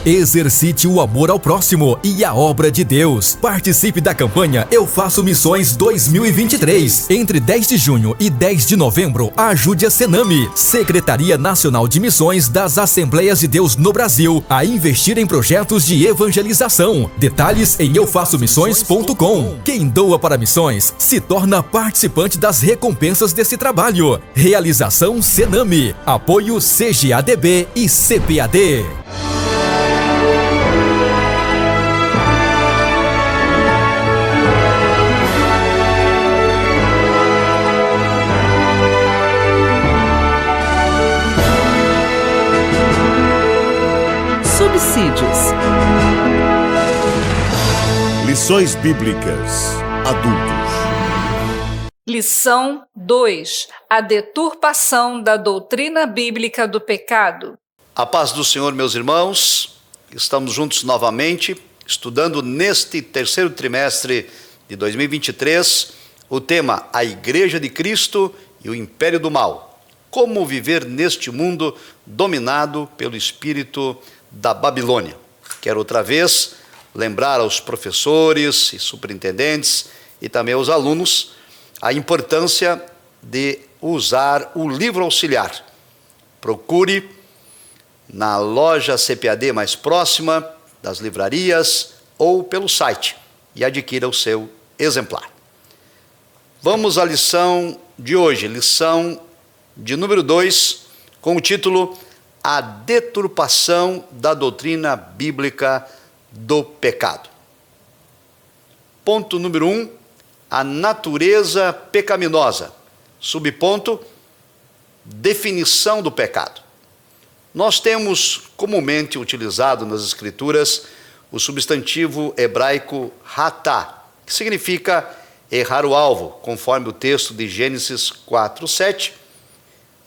Exercite o amor ao próximo e a obra de Deus. Participe da campanha Eu Faço Missões 2023. Entre 10 de junho e 10 de novembro, ajude a Senami, Secretaria Nacional de Missões das Assembleias de Deus no Brasil, a investir em projetos de evangelização. Detalhes em eufaçomissões.com. Quem doa para missões se torna participante das recompensas desse trabalho. Realização Senami. Apoio CGADB e CPAD. Subsídios. Lições Bíblicas Adultos. Lição 2: A deturpação da doutrina bíblica do pecado. A paz do Senhor, meus irmãos. Estamos juntos novamente, estudando neste terceiro trimestre de 2023 o tema A Igreja de Cristo e o Império do Mal. Como viver neste mundo dominado pelo espírito da Babilônia. Quero outra vez lembrar aos professores e superintendentes e também aos alunos a importância de usar o livro auxiliar. Procure na loja CPAD mais próxima das livrarias ou pelo site e adquira o seu exemplar. Vamos à lição de hoje, lição de número 2, com o título A Deturpação da Doutrina Bíblica do Pecado. Ponto número 1, a natureza pecaminosa. Subponto, definição do pecado. Nós temos comumente utilizado nas Escrituras o substantivo hebraico hatá, que significa errar o alvo, conforme o texto de Gênesis 4:7,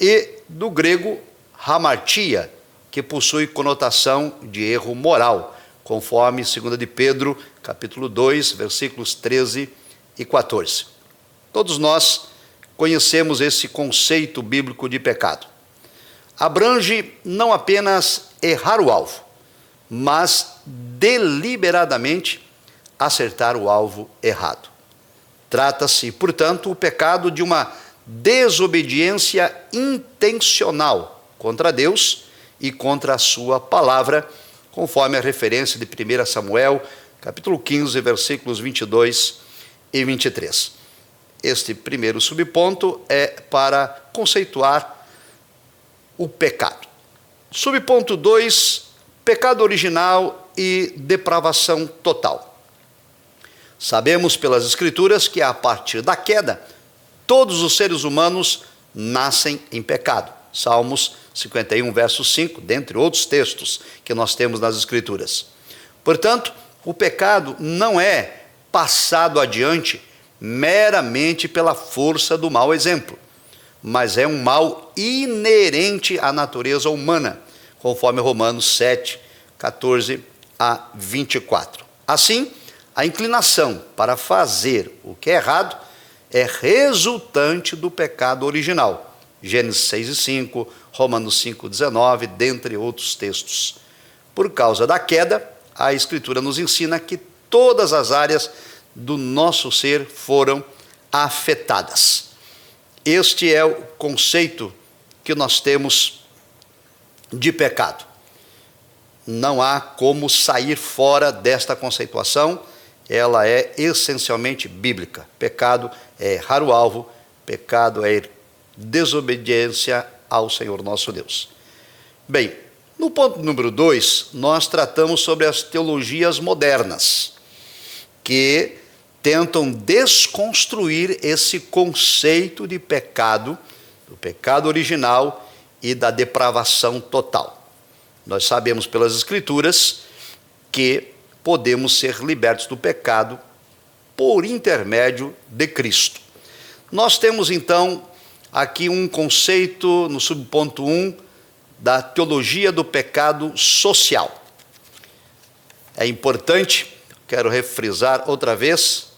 e do grego hamartia, que possui conotação de erro moral, conforme 2 de Pedro, capítulo 2, versículos 13 e 14. Todos nós conhecemos esse conceito bíblico de pecado. Abrange não apenas errar o alvo, mas deliberadamente acertar o alvo errado. Trata-se, portanto, o pecado de uma desobediência intencional contra Deus e contra a sua palavra, conforme a referência de 1 Samuel, capítulo 15, versículos 22 e 23. Este primeiro subponto é para conceituar o pecado. Subponto 2, pecado original e depravação total. Sabemos pelas Escrituras que a partir da queda, todos os seres humanos nascem em pecado. Salmos 51, verso 5, dentre outros textos que nós temos nas Escrituras. Portanto, o pecado não é passado adiante meramente pela força do mau exemplo, mas é um mal inerente à natureza humana, conforme Romanos 7, 14 a 24. Assim, a inclinação para fazer o que é errado é resultante do pecado original. Gênesis 6 e 5, Romanos 5, 19, dentre outros textos. Por causa da queda, a Escritura nos ensina que todas as áreas do nosso ser foram afetadas. Este é o conceito que nós temos de pecado. Não há como sair fora desta conceituação, ela é essencialmente bíblica. Pecado é errar o alvo, pecado é desobediência ao Senhor nosso Deus. Bem, no ponto número 2, nós tratamos sobre as teologias modernas, que tentam desconstruir esse conceito de pecado, do pecado original e da depravação total. Nós sabemos pelas Escrituras que podemos ser libertos do pecado por intermédio de Cristo. Nós temos então aqui um conceito no subponto 1 da teologia do pecado social. É importante, quero refrisar outra vez,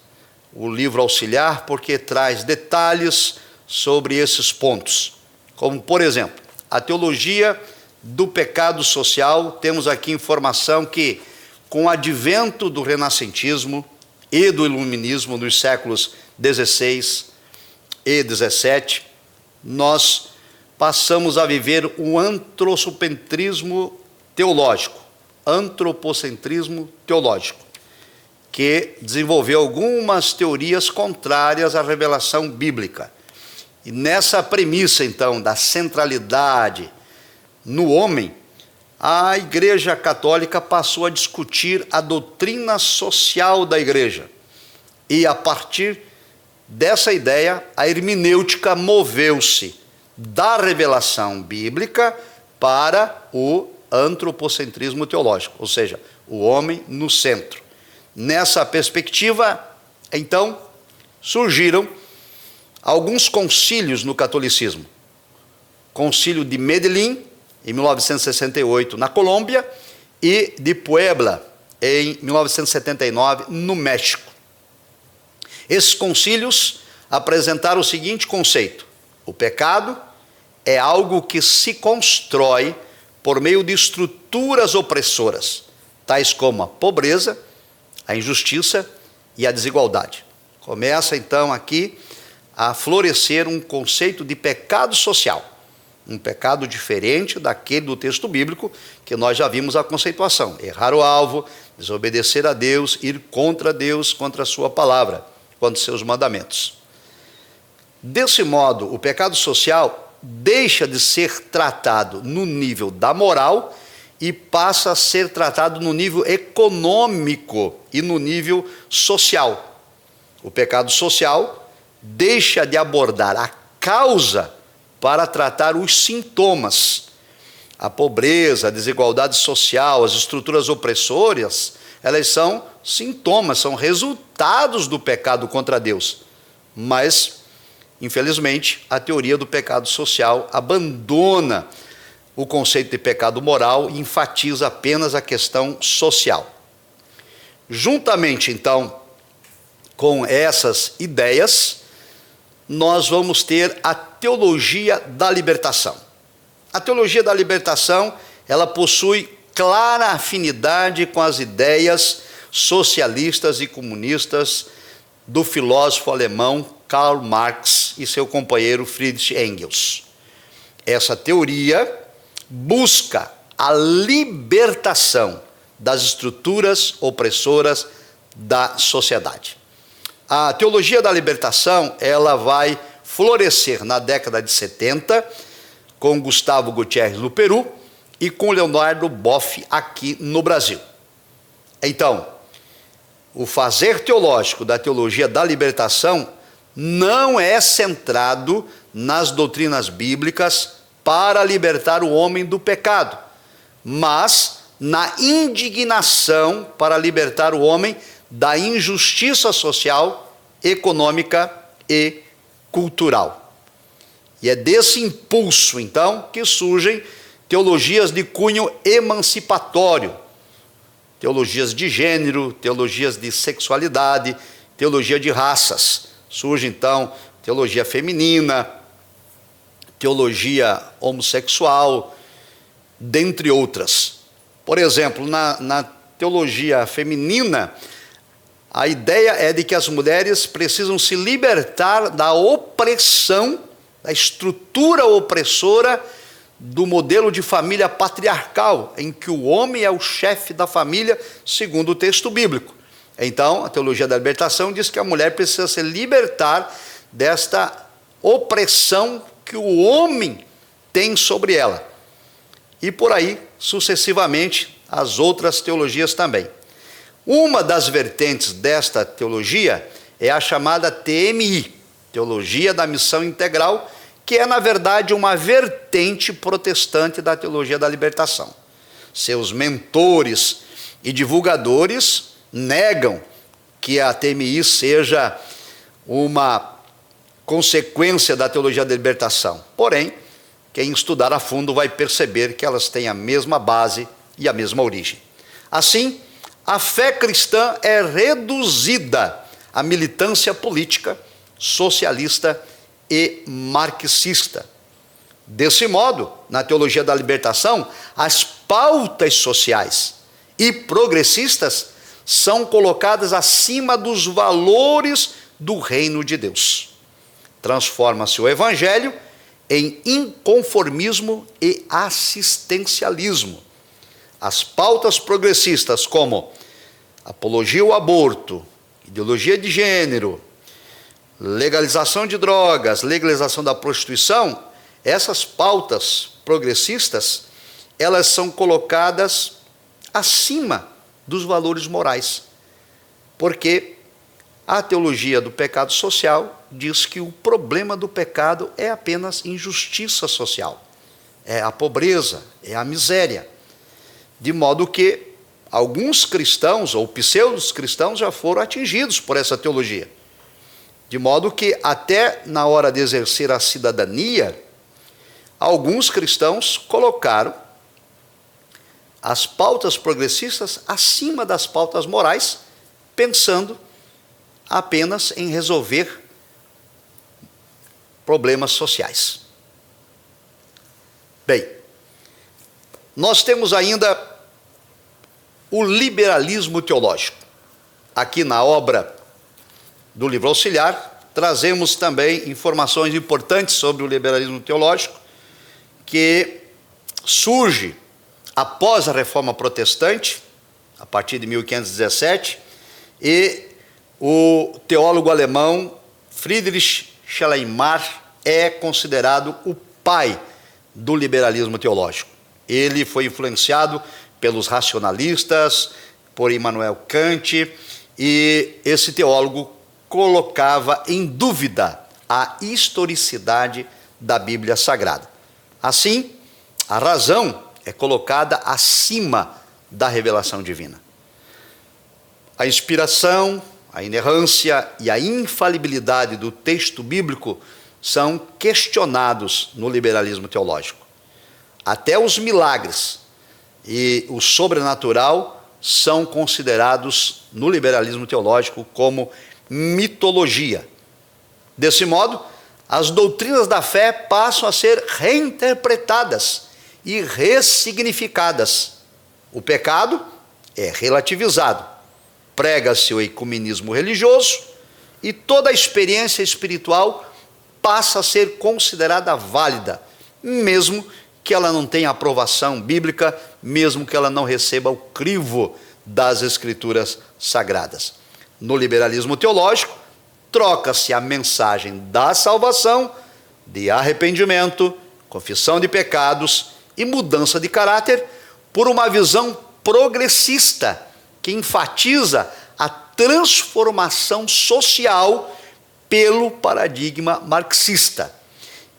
o livro auxiliar, porque traz detalhes sobre esses pontos. Como, por exemplo, a teologia do pecado social, temos aqui informação que, com o advento do renascentismo e do iluminismo nos séculos XVI e XVII, nós passamos a viver um antropocentrismo teológico, que desenvolveu algumas teorias contrárias à revelação bíblica. E nessa premissa, então, da centralidade no homem, a Igreja Católica passou a discutir a doutrina social da Igreja. E, a partir dessa ideia, a hermenêutica moveu-se da revelação bíblica para o antropocentrismo teológico, ou seja, o homem no centro. Nessa perspectiva, então, surgiram alguns concílios no catolicismo. Concílio de Medellín, em 1968, na Colômbia, e de Puebla, em 1979, no México. Esses concílios apresentaram o seguinte conceito: o pecado é algo que se constrói por meio de estruturas opressoras, tais como a pobreza, a injustiça e a desigualdade. Começa então aqui a florescer um conceito de pecado social, um pecado diferente daquele do texto bíblico, que nós já vimos a conceituação: errar o alvo, desobedecer a Deus, ir contra Deus, contra a sua palavra, contra os seus mandamentos. Desse modo, o pecado social deixa de ser tratado no nível da moral e passa a ser tratado no nível econômico e no nível social. O pecado social deixa de abordar a causa para tratar os sintomas. A pobreza, a desigualdade social, as estruturas opressoras, elas são sintomas, são resultados do pecado contra Deus. Mas, infelizmente, a teoria do pecado social abandona o conceito de pecado moral e enfatiza apenas a questão social. Juntamente, então, com essas ideias, nós vamos ter a teologia da libertação. A teologia da libertação, ela possui clara afinidade com as ideias socialistas e comunistas do filósofo alemão Karl Marx e seu companheiro Friedrich Engels. Essa teoria busca a libertação das estruturas opressoras da sociedade. A teologia da libertação, ela vai florescer na década de 70, com Gustavo Gutierrez no Peru e com Leonardo Boff aqui no Brasil. Então, o fazer teológico da teologia da libertação não é centrado nas doutrinas bíblicas para libertar o homem do pecado, mas na indignação para libertar o homem da injustiça social, econômica e cultural. E é desse impulso, então, que surgem teologias de cunho emancipatório, teologias de gênero, teologias de sexualidade, teologia de raças. Surge, então, teologia feminina, teologia homossexual, dentre outras. Por exemplo, na teologia feminina, a ideia é de que as mulheres precisam se libertar da opressão, da estrutura opressora do modelo de família patriarcal, em que o homem é o chefe da família, segundo o texto bíblico. Então, a teologia da libertação diz que a mulher precisa se libertar desta opressão que o homem tem sobre ela. E por aí, sucessivamente, as outras teologias também. Uma das vertentes desta teologia é a chamada TMI, Teologia da Missão Integral, que é, na verdade, uma vertente protestante da teologia da libertação. Seus mentores e divulgadores negam que a TMI seja uma consequência da teologia da libertação. Porém, quem estudar a fundo vai perceber que elas têm a mesma base e a mesma origem. Assim, a fé cristã é reduzida à militância política, socialista e marxista. Desse modo, na teologia da libertação, as pautas sociais e progressistas são colocadas acima dos valores do reino de Deus. Transforma-se o evangelho em inconformismo e assistencialismo. As pautas progressistas, como apologia ao aborto, ideologia de gênero, legalização de drogas, legalização da prostituição, essas pautas progressistas, elas são colocadas acima dos valores morais, porque a teologia do pecado social diz que o problema do pecado é apenas injustiça social, é a pobreza, é a miséria, de modo que alguns cristãos ou pseudos cristãos já foram atingidos por essa teologia, de modo que até na hora de exercer a cidadania, alguns cristãos colocaram as pautas progressistas acima das pautas morais, pensando apenas em resolver problemas sociais. Bem, nós temos ainda o liberalismo teológico. Aqui na obra do livro auxiliar, trazemos também informações importantes sobre o liberalismo teológico, que surge após a Reforma Protestante, a partir de 1517, e o teólogo alemão Friedrich Schleiermacher é considerado o pai do liberalismo teológico. Ele foi influenciado pelos racionalistas, por Immanuel Kant, e esse teólogo colocava em dúvida a historicidade da Bíblia Sagrada. Assim, a razão é colocada acima da revelação divina. A inspiração, a inerrância e a infalibilidade do texto bíblico são questionados no liberalismo teológico. Até os milagres e o sobrenatural são considerados no liberalismo teológico como mitologia. Desse modo, as doutrinas da fé passam a ser reinterpretadas e ressignificadas. O pecado é relativizado, prega-se o ecumenismo religioso e toda a experiência espiritual passa a ser considerada válida, mesmo que ela não tenha aprovação bíblica, mesmo que ela não receba o crivo das Escrituras Sagradas. No liberalismo teológico, troca-se a mensagem da salvação, de arrependimento, confissão de pecados e mudança de caráter, por uma visão progressista, que enfatiza a transformação social pelo paradigma marxista.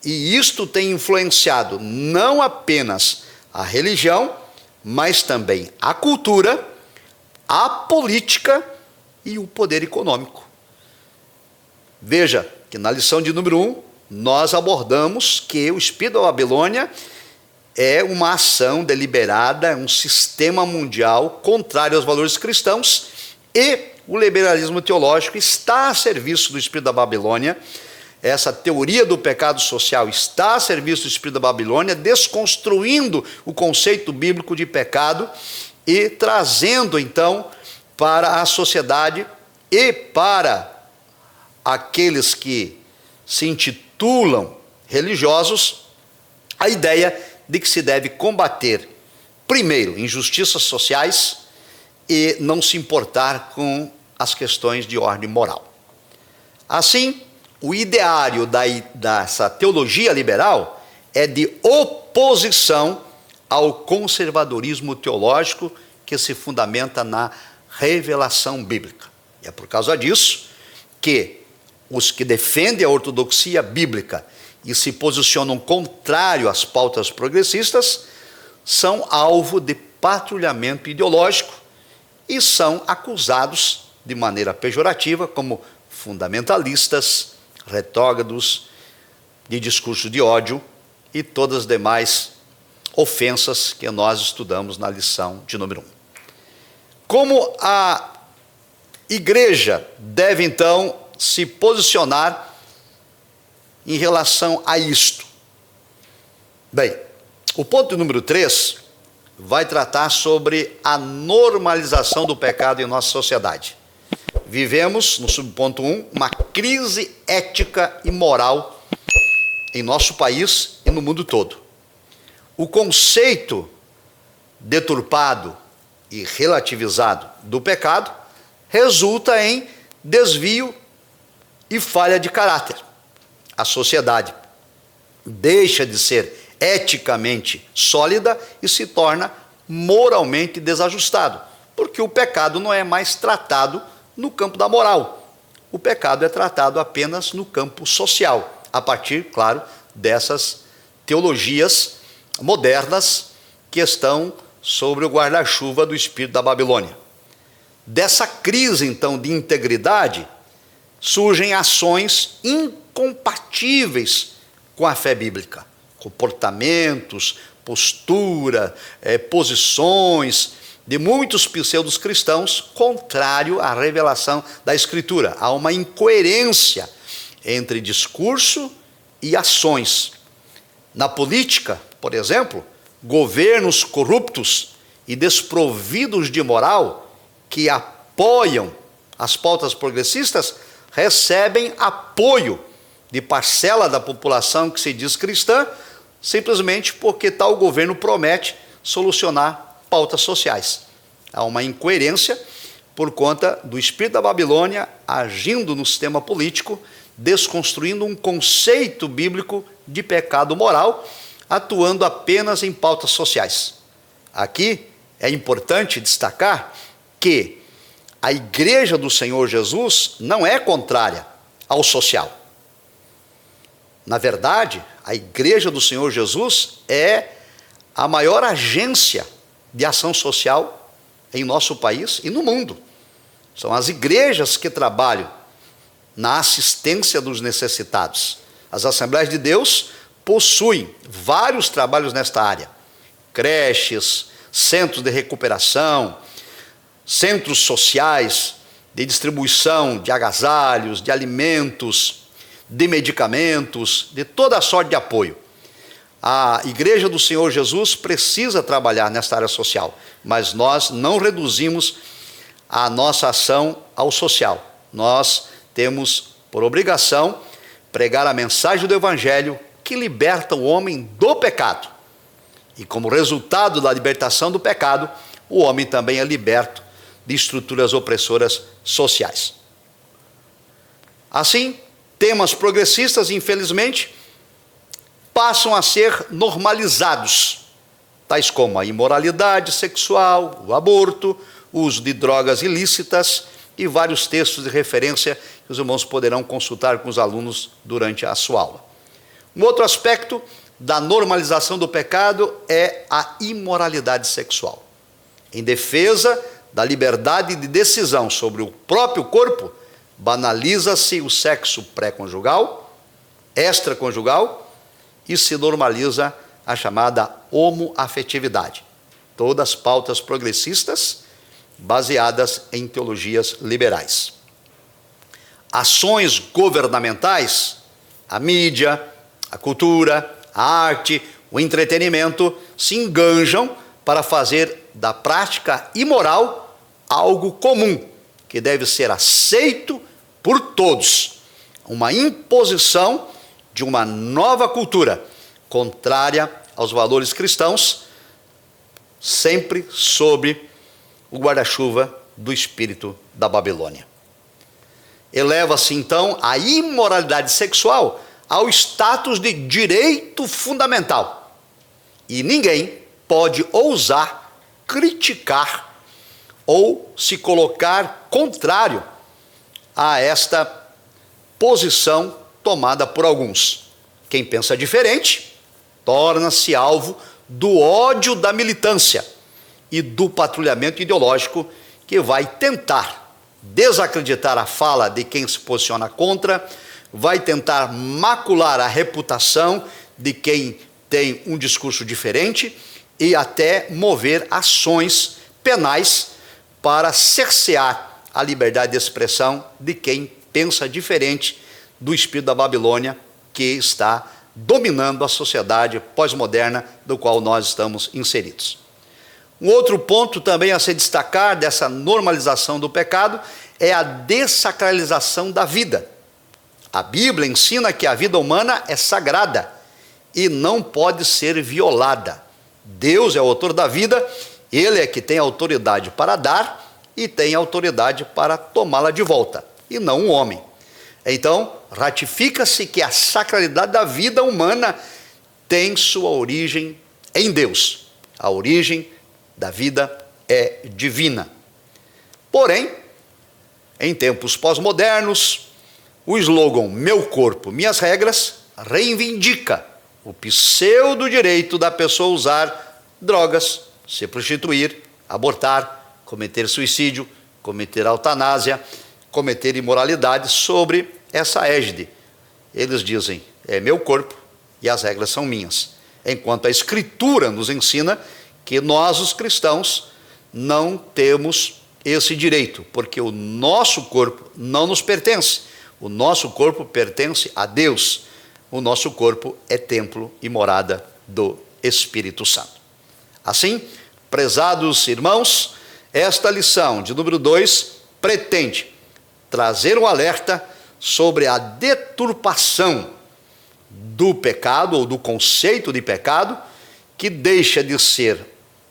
E isto tem influenciado não apenas a religião, mas também a cultura, a política e o poder econômico. Veja que na lição de número 1, nós abordamos que o espírito da Babilônia é uma ação deliberada, um sistema mundial contrário aos valores cristãos, e o liberalismo teológico está a serviço do espírito da Babilônia. Essa teoria do pecado social está a serviço do espírito da Babilônia, desconstruindo o conceito bíblico de pecado e trazendo então para a sociedade e para aqueles que se intitulam religiosos a ideia de que se deve combater, primeiro, injustiças sociais e não se importar com as questões de ordem moral. Assim, o ideário dessa teologia liberal é de oposição ao conservadorismo teológico que se fundamenta na revelação bíblica. E é por causa disso que os que defendem a ortodoxia bíblica e se posicionam contrário às pautas progressistas são alvo de patrulhamento ideológico e são acusados de maneira pejorativa como fundamentalistas, retrógrados, de discurso de ódio e todas as demais ofensas que nós estudamos na lição de número 1. Como a igreja deve então se posicionar em relação a isto? Bem, o ponto número 3 vai tratar sobre a normalização do pecado em nossa sociedade. Vivemos, no subponto 1, uma crise ética e moral em nosso país e no mundo todo. O conceito deturpado e relativizado do pecado resulta em desvio e falha de caráter. A sociedade deixa de ser eticamente sólida e se torna moralmente desajustado, porque o pecado não é mais tratado no campo da moral. O pecado é tratado apenas no campo social, a partir, claro, dessas teologias modernas que estão sobre o guarda-chuva do espírito da Babilônia. Dessa crise, então, de integridade, surgem ações incompatíveis com a fé bíblica. Comportamentos, postura, posições de muitos pseudos cristãos contrário à revelação da Escritura. Há uma incoerência entre discurso e ações. Na política, por exemplo, governos corruptos e desprovidos de moral que apoiam as pautas progressistas recebem apoio de parcela da população que se diz cristã, simplesmente porque tal governo promete solucionar pautas sociais. Há uma incoerência por conta do espírito da Babilônia agindo no sistema político, desconstruindo um conceito bíblico de pecado moral, atuando apenas em pautas sociais. Aqui é importante destacar que a Igreja do Senhor Jesus não é contrária ao social. Na verdade, a Igreja do Senhor Jesus é a maior agência de ação social em nosso país e no mundo. São as igrejas que trabalham na assistência dos necessitados. As Assembleias de Deus possuem vários trabalhos nesta área. Creches, centros de recuperação, centros sociais de distribuição de agasalhos, de alimentos, de medicamentos, de toda a sorte de apoio. A Igreja do Senhor Jesus precisa trabalhar nesta área social, mas nós não reduzimos a nossa ação ao social. Nós temos por obrigação pregar a mensagem do Evangelho que liberta o homem do pecado. E como resultado da libertação do pecado, o homem também é liberto de estruturas opressoras sociais. Assim, temas progressistas, infelizmente, passam a ser normalizados, tais como a imoralidade sexual, o aborto, o uso de drogas ilícitas e vários textos de referência que os irmãos poderão consultar com os alunos durante a sua aula. Um outro aspecto da normalização do pecado é a imoralidade sexual. Em defesa da liberdade de decisão sobre o próprio corpo, banaliza-se o sexo pré-conjugal, extraconjugal, e se normaliza a chamada homoafetividade. Todas pautas progressistas baseadas em teologias liberais. Ações governamentais, a mídia, a cultura, a arte, o entretenimento se enganjam para fazer da prática imoral algo comum, que deve ser aceito por todos. Uma imposição de uma nova cultura, contrária aos valores cristãos, sempre sob o guarda-chuva do espírito da Babilônia. Eleva-se então a imoralidade sexual ao status de direito fundamental. E ninguém pode ousar criticar ou se colocar contrário a esta posição tomada por alguns. Quem pensa diferente torna-se alvo do ódio da militância e do patrulhamento ideológico que vai tentar desacreditar a fala de quem se posiciona contra, vai tentar macular a reputação de quem tem um discurso diferente e até mover ações penais para cercear a liberdade de expressão de quem pensa diferente do espírito da Babilônia que está dominando a sociedade pós-moderna do qual nós estamos inseridos. Um outro ponto também a se destacar dessa normalização do pecado é a dessacralização da vida. A Bíblia ensina que a vida humana é sagrada e não pode ser violada. Deus é o autor da vida, Ele é que tem autoridade para dar e tem autoridade para tomá-la de volta, e não um homem. Então, ratifica-se que a sacralidade da vida humana tem sua origem em Deus. A origem da vida é divina. Porém, em tempos pós-modernos, o slogan "Meu corpo, minhas regras" reivindica o pseudo-direito da pessoa usar drogas, se prostituir, abortar, cometer suicídio, cometer eutanásia, cometer imoralidade sobre essa égide. Eles dizem, é meu corpo e as regras são minhas. Enquanto a Escritura nos ensina que nós, os cristãos, não temos esse direito, porque o nosso corpo não nos pertence. O nosso corpo pertence a Deus. O nosso corpo é templo e morada do Espírito Santo. Assim, prezados irmãos, esta lição de número 2 pretende trazer um alerta sobre a deturpação do pecado ou do conceito de pecado, que deixa de ser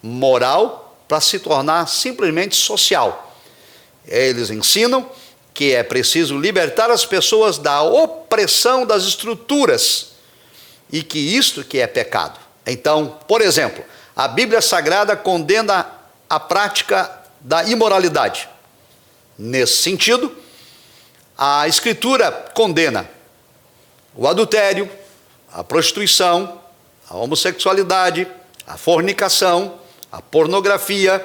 moral para se tornar simplesmente social. Eles ensinam que é preciso libertar as pessoas da opressão das estruturas e que isto que é pecado. Então, por exemplo, a Bíblia Sagrada condena a prática da imoralidade. Nesse sentido, a Escritura condena o adultério, a prostituição, a homossexualidade, a fornicação, a pornografia,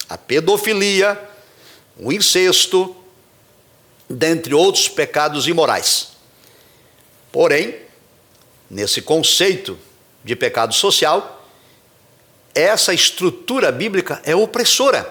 a pedofilia, o incesto, dentre outros pecados imorais. Porém, nesse conceito de pecado social, essa estrutura bíblica é opressora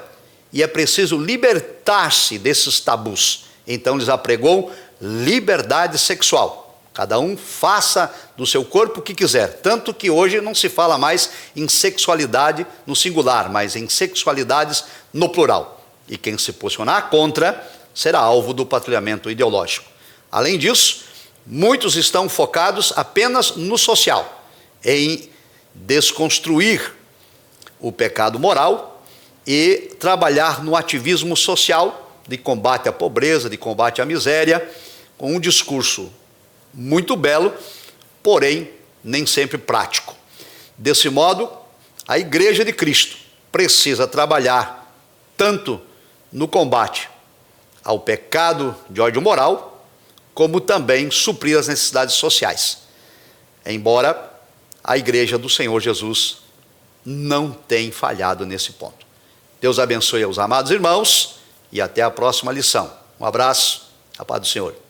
e é preciso libertar-se desses tabus. Então lhes apregou liberdade sexual. Cada um faça do seu corpo o que quiser. Tanto que hoje não se fala mais em sexualidade no singular, mas em sexualidades no plural. E quem se posicionar contra será alvo do patrulhamento ideológico. Além disso, muitos estão focados apenas no social, em desconstruir o pecado moral e trabalhar no ativismo social de combate à pobreza, de combate à miséria, com um discurso muito belo, porém nem sempre prático. Desse modo, a Igreja de Cristo precisa trabalhar tanto no combate ao pecado de ódio moral, como também suprir as necessidades sociais. Embora a Igreja do Senhor Jesus não tenha falhado nesse ponto. Deus abençoe aos amados irmãos e até a próxima lição. Um abraço, a paz do Senhor.